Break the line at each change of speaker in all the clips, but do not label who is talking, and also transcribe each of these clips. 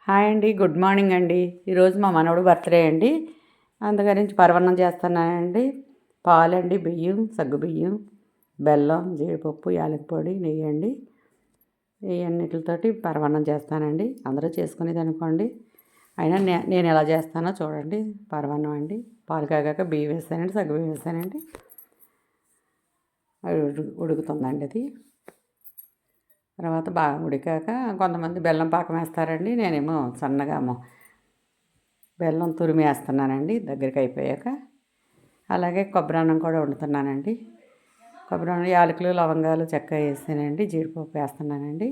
Hi అండి, good morning అండి. ఈరోజు మా మనవడు బర్త్డే అండి. అందుకని పరవన్నం చేస్తున్నానండి. పాలండి, బియ్యం, సగ్గుబియ్యం, బెల్లం, జీడిపప్పు, యాలకి పొడి, నెయ్యి అండి. ఈ అన్నిటితోటి పరవన్నం చేస్తానండి. అందరూ చేసుకునేది అనుకోండి. అయినా నేను ఎలా చేస్తానో చూడండి. పరవన్నం అండి. పాలు కాగాక బియ్యం వేస్తానండి, సగ్గుబియ్యం వేస్తానండి. అది ఉడుకుతుందండి. అది తర్వాత బాగా ఉడికాక కొంతమంది బెల్లం పాకం వేస్తారండి. నేనేమో సన్నగా బెల్లం తురిమి వేస్తున్నానండి దగ్గరికి అయిపోయాక. అలాగే కొబ్బరి అన్నం కూడా వండుతున్నానండి. కొబ్బరి అన్నం యాలకులు, లవంగాలు, చెక్క వేసానండి. జీడిపప్పు వేస్తున్నానండి.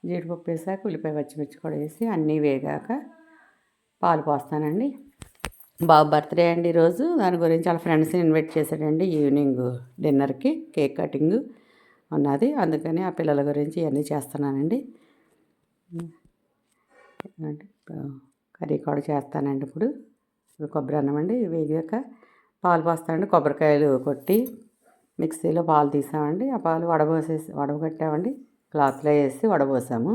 జీడిపప్పు వేసాక ఉల్లిపాయ, పచ్చిమిర్చి కూడా వేసి అన్నీ వేగాక పాలు పోస్తానండి. బాబు బర్త్డే అండి ఈరోజు. దాని గురించి వాళ్ళ ఫ్రెండ్స్ని ఇన్వైట్ చేశాడండి. ఈవినింగ్ డిన్నర్కి కేక్ కటింగ్ ఉన్నది. అందుకని ఆ పిల్లల గురించి ఇవన్నీ చేస్తున్నానండి. కర్రీ కూడా చేస్తానండి. ఇప్పుడు కొబ్బరి అన్నం అండి వేగాక పాలు పోస్తానండి. కొబ్బరికాయలు కొట్టి మిక్సీలో పాలు తీసామండి. ఆ పాలు వడగొట్టామండి. క్లాత్లో వేసి వడబోసాము.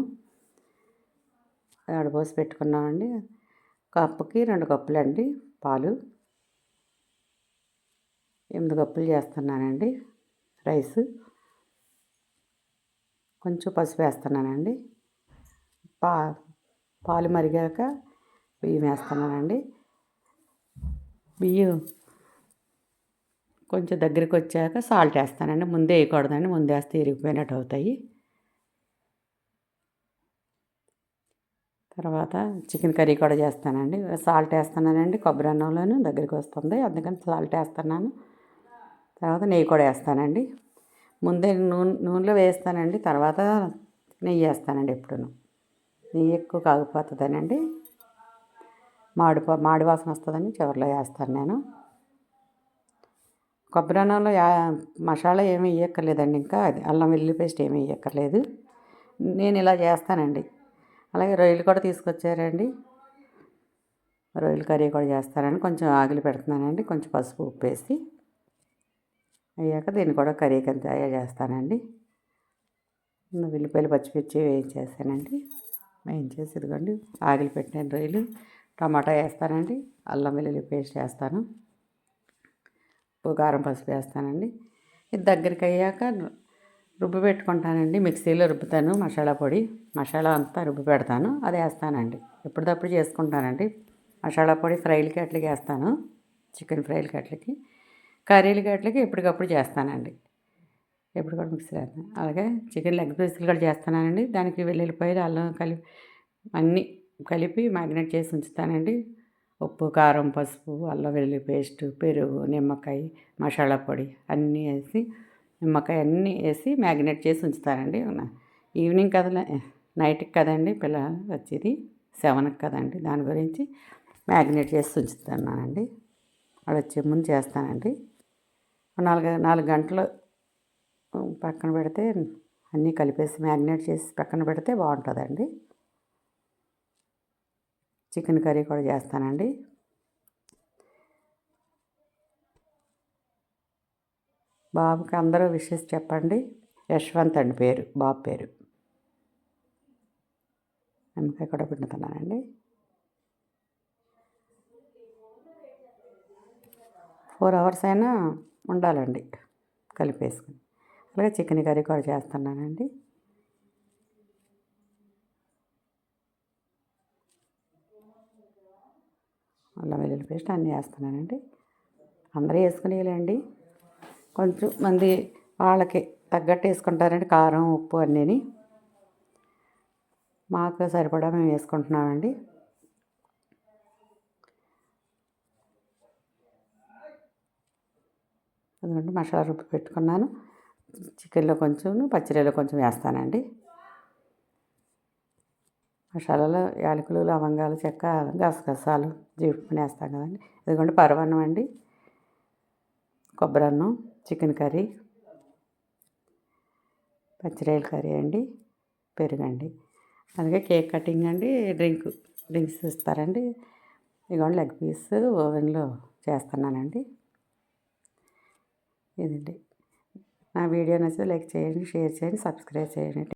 వడబోసి పెట్టుకున్నామండి. కప్పుకి 2 కప్పులండి పాలు. 8 కప్పులు చేస్తున్నానండి రైస్. కొంచెం పసుపు వేస్తున్నానండి. పాలు మరిగాక బియ్యం వేస్తున్నానండి. బియ్యం కొంచెం దగ్గరికి వచ్చాక సాల్ట్ వేస్తానండి. ముందే వేయకూడదండి, ముందే వేస్తే ఇరిగిపోయినట్టు అవుతాయి. తర్వాత చికెన్ కర్రీ కూడా చేస్తానండి. సాల్ట్ వేస్తున్నానండి. కొబ్బరి అన్నంలోనూ దగ్గరికి వస్తుంది, అందుకని సాల్ట్ వేస్తున్నాను. తర్వాత నెయ్యి కూడా వేస్తానండి. ముందే నూనెలో వేస్తానండి, తర్వాత నెయ్యి వేస్తానండి. ఎప్పుడూ నెయ్యి ఎక్కువ కాగిపోతుందనండి, మాడి వాసన వస్తుందని చివరిలో వేస్తాను నేను. కొబ్బరి అన్నంలో మసాలా ఏమీ వేయక్కర్లేదండి. ఇంకా అల్లం వెల్లుల్లి పేస్ట్ ఏమీ వేయక్కర్లేదు. నేను ఇలా చేస్తానండి. అలాగే రొయ్యలు కూడా తీసుకొచ్చారండి. రొయ్యల కర్రీ కూడా చేస్తానండి. కొంచెం ఆగిలి పెడుతున్నానండి, కొంచెం పసుపు, ఉప్పు వేసి. అయ్యాక దీన్ని కూడా కర్రీకి అంత చేస్తానండి. ఉల్లిపాయలు, పచ్చిమిర్చి వేయించేసానండి. వేయించేసి ఇదిగోండి ఆగిలి పెట్టిన రొయ్యలు, టమాటా వేస్తానండి. అల్లం వెల్లుల్లి పేస్ట్ వేస్తాను. ఉప్పు, కారం, పసుపు వేస్తానండి. ఇది దగ్గరికి అయ్యాక రుబ్బు పెట్టుకుంటానండి. మిక్సీలో రుబ్బుతాను. మసాలా అంతా రుబ్బు పెడతాను, అది వేస్తానండి. ఎప్పటికప్పుడు చేసుకుంటానండి. మసాలా పొడి ఫ్రైలకి అట్లకి వేస్తాను, చికెన్ ఫ్రైలకి అట్లకి. కర్రీలకి అట్లకి ఎప్పటికప్పుడు చేస్తానండి. ఎప్పటికప్పుడు మిక్సీ వేస్తాను. అలాగే చికెన్ లెగ్ పీసులు కూడా చేస్తానండి. దానికి వెల్లుల్లిపాయలు, అల్లం అన్నీ కలిపి మ్యాగ్నేట్ చేసి ఉంచుతానండి. ఉప్పు, కారం, పసుపు, అల్లం వెల్లుల్లి పేస్టు, పెరుగు, నిమ్మకాయ, మసాలా పొడి అన్నీ వేసి, నిమ్మకాయ అన్నీ వేసి మ్యాగ్నేట్ చేసి ఉంచుతానండి. ఈవినింగ్ కదా, నైట్కి కదండి పిల్లలు వచ్చేది, 7కి కదండి. దాని గురించి మ్యాగ్నేట్ చేసి ఉంచుతున్నానండి. అది వచ్చే ముందు చేస్తానండి. 4 గంటలు పక్కన పెడితే అన్నీ కలిపేసి మ్యాగ్నేట్ చేసి పక్కన పెడితే బాగుంటుందండి. చికెన్ కర్రీ కూడా చేస్తానండి. బాబుకి అందరూ విషెస్ చెప్పండి. యశ్వంత్ అండి పేరు, బాబు పేరు. నిమ్మకాయ కూడా పిండుతున్నానండి. 4 hours అయినా ఉండాలండి కలిపేసుకుని. అలాగే చికెన్ కర్రీ కూడా చేస్తున్నానండి. అల్లం వెల్లుల్లి పేస్ట్ అన్నీ వేస్తున్నానండి. అందరూ వేసుకునేయాలండి. కొంచెం మంది వాళ్ళకి తగ్గట్టు వేసుకుంటారండి, కారం, ఉప్పు అన్నీని. మాకు సరిపడా మేము వేసుకుంటున్నామండి. ఎందుకంటే మసాలా రుబ్బి పెట్టుకున్నాను. చికెన్లో కొంచెం, పచ్చడిలో కొంచెం వేస్తానండి. మసాలాలో యాలకులు, లవంగాలు, చెక్క, గసగసాలు, జీడిపప్పు వేస్తాం కదండి. ఎందుకంటే పరవన్నం అండి, కొబ్బరి అన్నం, చికెన్ కర్రీ, పచ్చిరొయ్యల కర్రీ అండి, పెరుగండి. అలాగే కేక్ కటింగ్ అండి, డ్రింక్స్ ఇస్తారండి. ఇదిగోండి లెగ్ పీస్ ఓవెన్లో చేస్తున్నానండి. ఇదండి నా వీడియో నచ్చితే లైక్ చేయండి, షేర్ చేయండి, సబ్స్క్రైబ్ చేయండి.